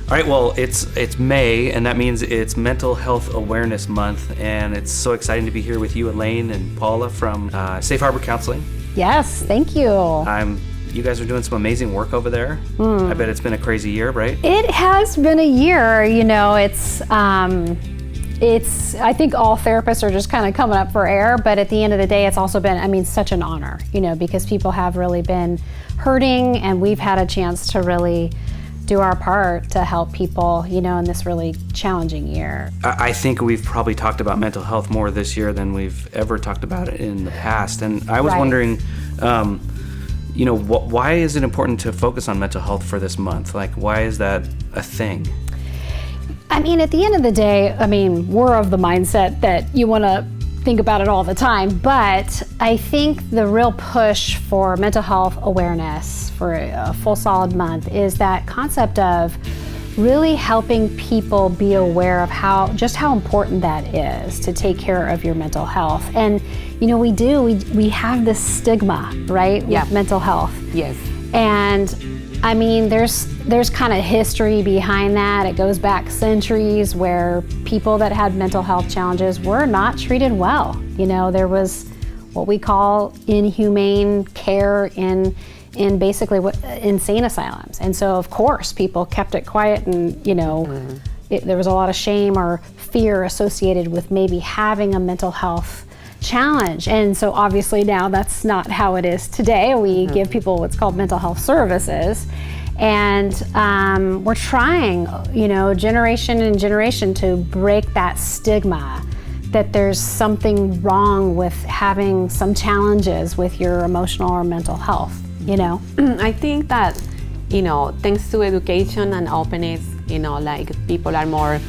All right, well, it's May, and that means it's Mental Health Awareness Month, and it's so exciting to be here with you, Elaine and Paula from Safe Harbor Counseling. Yes, thank you. You guys are doing some amazing work over there. I bet it's been a crazy year, right? It has been a year. You know, it's I think all therapists are just kind of coming up for air, but at the end of the day, it's also been, such an honor, because people have really been hurting, and we've had a chance to really do our part to help people, in this really challenging year. I think we've probably talked about mental health more this year than we've ever talked about it in the past. And I was wondering, why is it important to focus on mental health for this month? Like, why is that a thing? At the end of the day, we're of the mindset that you want to think about it all the time, but I think the real push for mental health awareness for a full solid month is that concept of really helping people be aware of how important that is to take care of your mental health. And we have this stigma, right, with mental health. Yes. And there's kind of history behind that. It goes back centuries where people that had mental health challenges were not treated well. There was what we call inhumane care in basically insane asylums. And so of course people kept it quiet, and there was a lot of shame or fear associated with maybe having a mental health challenge. And so obviously now that's not how it is today. We give people what's called mental health services. And we're trying, generation and generation to break that stigma that there's something wrong with having some challenges with your emotional or mental health, I think that, thanks to education and openness, people are more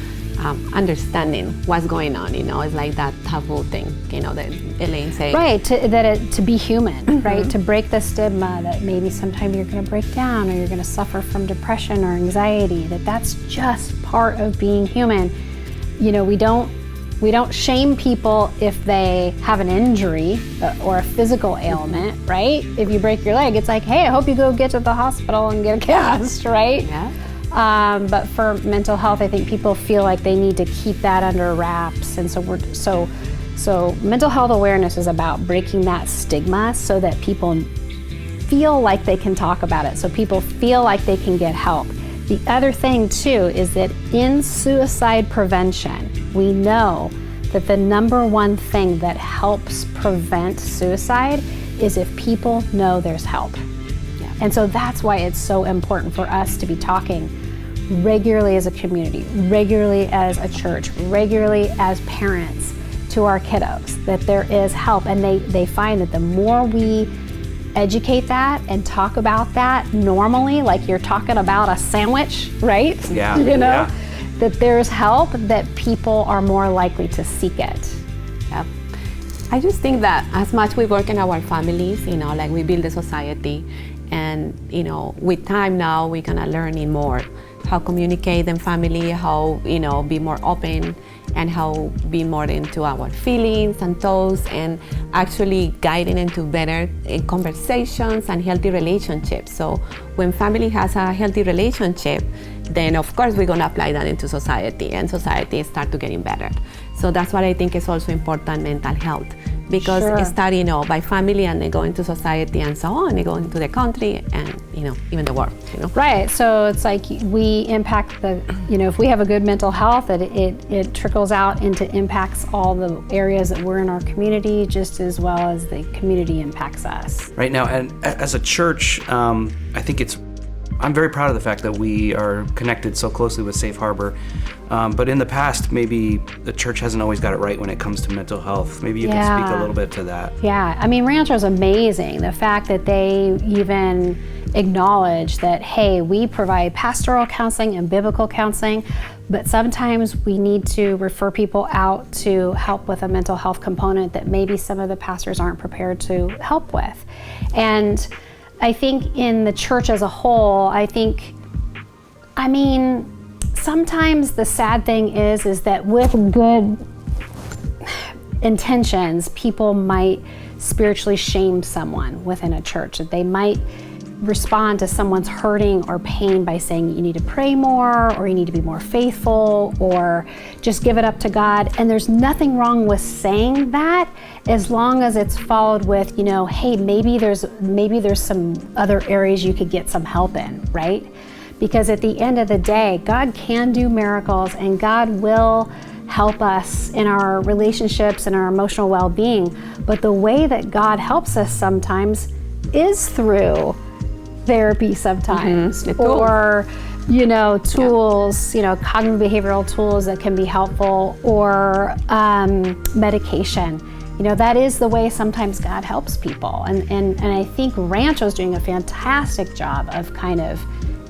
understanding what's going on, it's like that taboo thing, that Elaine said. Right, to be human, right? To break the stigma that maybe sometime you're gonna break down or you're gonna suffer from depression or anxiety, that's just part of being human. We don't shame people if they have an injury or a physical ailment, right? If you break your leg, it's like, hey, I hope you go get to the hospital and get a cast, right? Yeah. But for mental health, I think people feel like they need to keep that under wraps, and so mental health awareness is about breaking that stigma so that people feel like they can talk about it, so people feel like they can get help. The other thing too is that in suicide prevention, we know that the number one thing that helps prevent suicide is if people know there's help. Yeah. And so that's why it's so important for us to be talking regularly as a community, regularly as a church, regularly as parents to our kiddos, that there is help. And they find that the more we educate that and talk about that normally, like you're talking about a sandwich, right? Yeah. That there's help, that people are more likely to seek it. Yep. I just think that as much we work in our families, we build a society, and with time now we're gonna learning more how communicate in family, how be more open, and how be more into our feelings and thoughts, and actually guiding into better conversations and healthy relationships. So when family has a healthy relationship, then of course we're going to apply that into society, and society start to getting better. So that's what I think is also important, mental health, because it start by family, and they go into society, and so on, they go into the country, and even the world. Right. So it's like we impact if we have a good mental health, it trickles out into impacts all the areas that we're in our community, just as well as the community impacts us. Right now, and as a church, I think I'm very proud of the fact that we are connected so closely with Safe Harbor. But in the past, maybe the church hasn't always got it right when it comes to mental health. Maybe you can speak a little bit to that. Yeah, Rancho's amazing. The fact that they even acknowledge that, hey, we provide pastoral counseling and biblical counseling, but sometimes we need to refer people out to help with a mental health component that maybe some of the pastors aren't prepared to help with. And I think in the church as a whole, sometimes the sad thing is that with good intentions, people might spiritually shame someone within a church, that they might respond to someone's hurting or pain by saying you need to pray more, or you need to be more faithful, or just give it up to God. And there's nothing wrong with saying that, as long as it's followed with, hey, maybe there's some other areas you could get some help in, right? Because at the end of the day, God can do miracles, and God will help us in our relationships and our emotional well-being. But the way that God helps us sometimes is through therapy sometimes, or tools, cognitive behavioral tools that can be helpful, or medication. That is the way sometimes God helps people. And I think Rancho's doing a fantastic job of kind of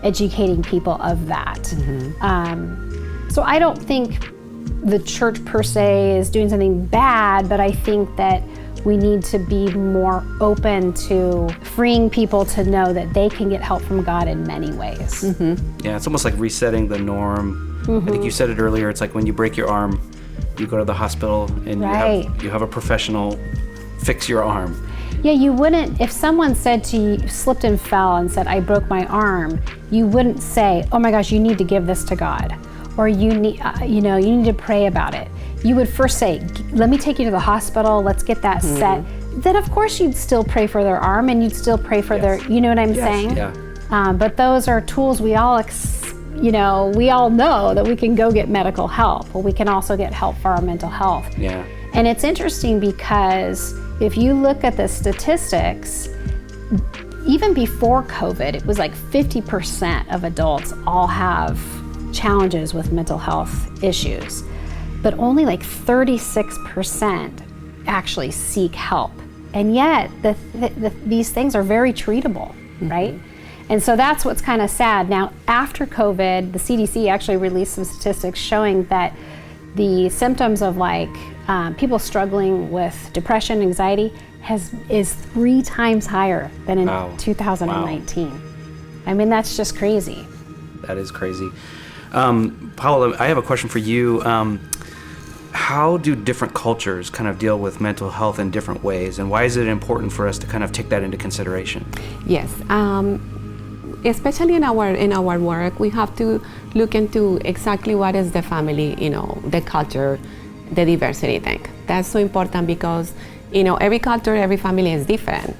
educating people of that. So I don't think the church per se is doing something bad, but I think that we need to be more open to freeing people to know that they can get help from God in many ways. Yeah, it's almost like resetting the norm. I think you said it earlier, it's like when you break your arm, you go to the hospital and you have a professional fix your arm. Yeah, you wouldn't, if someone said to you, slipped and fell and said, I broke my arm, you wouldn't say, oh my gosh, you need to give this to God, or you need to pray about it. You would first say, let me take you to the hospital, let's get that set. Then of course you'd still pray for their arm, and you'd still pray for their, you know what I'm saying? Yeah. But those are tools we all know that we can go get medical help, or we can also get help for our mental health. Yeah. And it's interesting because if you look at the statistics, even before COVID, it was like 50% of adults all have challenges with mental health issues, but only like 36% actually seek help. And yet these things are very treatable, right? And so that's what's kind of sad. Now, after COVID, the CDC actually released some statistics showing that the symptoms of people struggling with depression, anxiety is 3 times higher than in 2019. Wow. I mean, that's just crazy. That is crazy. Paola, I have a question for you. How do different cultures kind of deal with mental health in different ways, and why is it important for us to kind of take that into consideration? Yes, especially in our work, we have to look into exactly what is the family, the culture, the diversity thing. That's so important because, every culture, every family is different.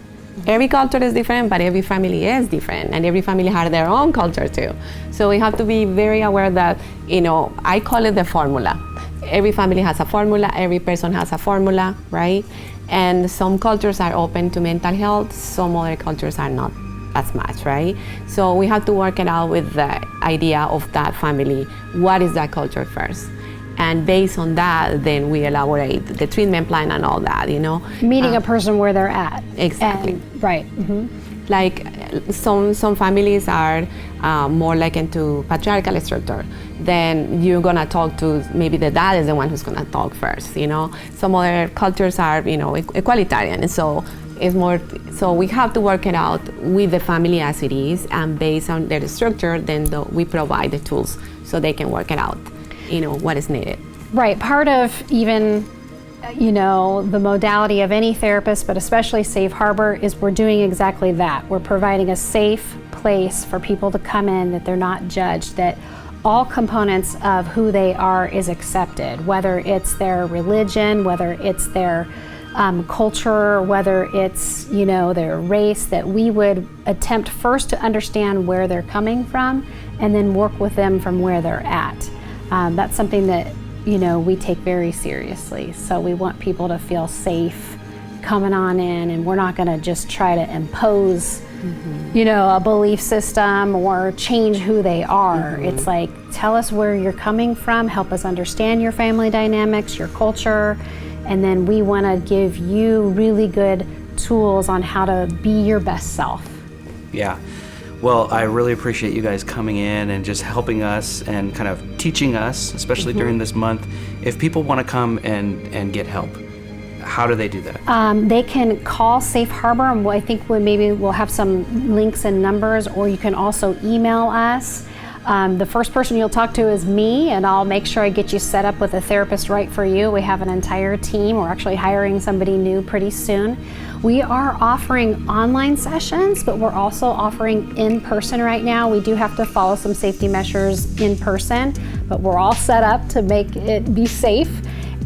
Every culture is different, but every family is different, and every family has their own culture too. So we have to be very aware that, I call it the formula. Every family has a formula, every person has a formula, right? And some cultures are open to mental health, some other cultures are not as much, right? So we have to work it out with the idea of that family. What is that culture first? And based on that, then we elaborate the treatment plan and all that, Meeting a person where they're at. Exactly. Right. Like some families are more like into patriarchal structure. Then you're gonna talk to, maybe the dad is the one who's gonna talk first, Some other cultures are, egalitarian. And so it's more, so we have to work it out with the family as it is, and based on their structure, then we provide the tools so they can work it out, what is needed. Right, part of even, the modality of any therapist, but especially Safe Harbor, is we're doing exactly that. We're providing a safe place for people to come in, that they're not judged, that all components of who they are is accepted, whether it's their religion, whether it's their culture, whether it's, their race, that we would attempt first to understand where they're coming from and then work with them from where they're at. That's something that, we take very seriously. So we want people to feel safe coming on in, and we're not gonna just try to impose, a belief system or change who they are. It's like, tell us where you're coming from, help us understand your family dynamics, your culture, and then we want to give you really good tools on how to be your best self. Yeah. Well, I really appreciate you guys coming in and just helping us and kind of teaching us, especially during this month. If people want to come and get help, how do they do that? They can call Safe Harbor, and I think we'll have some links and numbers, or you can also email us. The first person you'll talk to is me, and I'll make sure I get you set up with a therapist right for you. We have an entire team. We're actually hiring somebody new pretty soon. We are offering online sessions, but we're also offering in person right now. We do have to follow some safety measures in person, but we're all set up to make it be safe.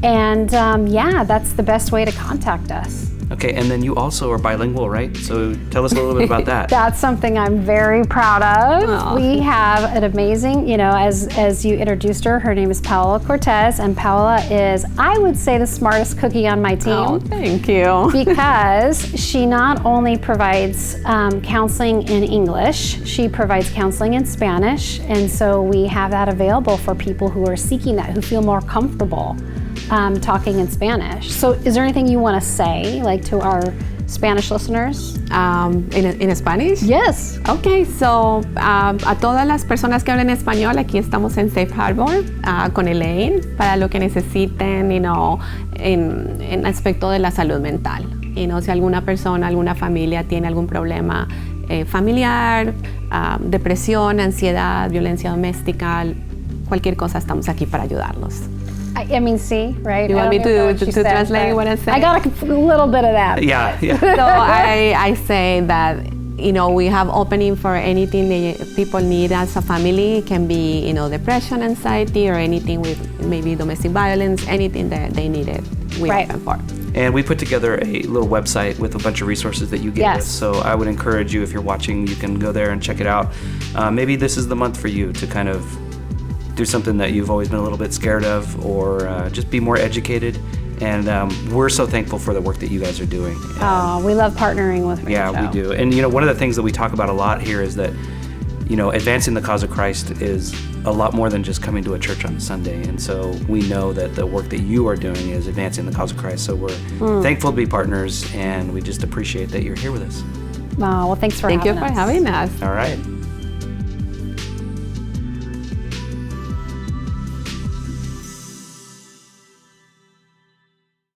And yeah, that's the best way to contact us. Okay, and then you also are bilingual, right? So tell us a little bit about that. That's something I'm very proud of. Aw. We have an amazing, as you introduced her name is Paola Cortes, and Paola is, I would say, the smartest cookie on my team. Oh, thank you. Because she not only provides counseling in English, she provides counseling in Spanish, and so we have that available for people who are seeking that, who feel more comfortable talking in Spanish. So is there anything you want to say, like to our Spanish listeners? In Spanish? Yes. Okay, so a todas las personas que hablan español, aquí estamos en Safe Harbor con Elaine para lo que necesiten, en aspecto de la salud mental. Si alguna persona, alguna familia tiene algún problema familiar, depresión, ansiedad, violencia doméstica, cualquier cosa, estamos aquí para ayudarlos. I mean, see, right? You I want me don't even know to what she said, translate but what I said? I got a little bit of that. Yeah. So I say that, we have opening for anything that people need as a family. It can be, depression, anxiety, or anything with maybe domestic violence, anything that they needed, we Right. open for. And we put together a little website with a bunch of resources that you gave Yes. us. So I would encourage you, if you're watching, you can go there and check it out. Maybe this is the month for you to kind of do something that you've always been a little bit scared of, or just be more educated. And we're so thankful for the work that you guys are doing. And, We love partnering with Rancho. yeah, we do. And one of the things that we talk about a lot here is that, advancing the cause of Christ is a lot more than just coming to a church on a Sunday. And so we know that the work that you are doing is advancing the cause of Christ. So we're thankful to be partners, and we just appreciate that you're here with us. Well, thanks for Thank you having for us. having us. All right.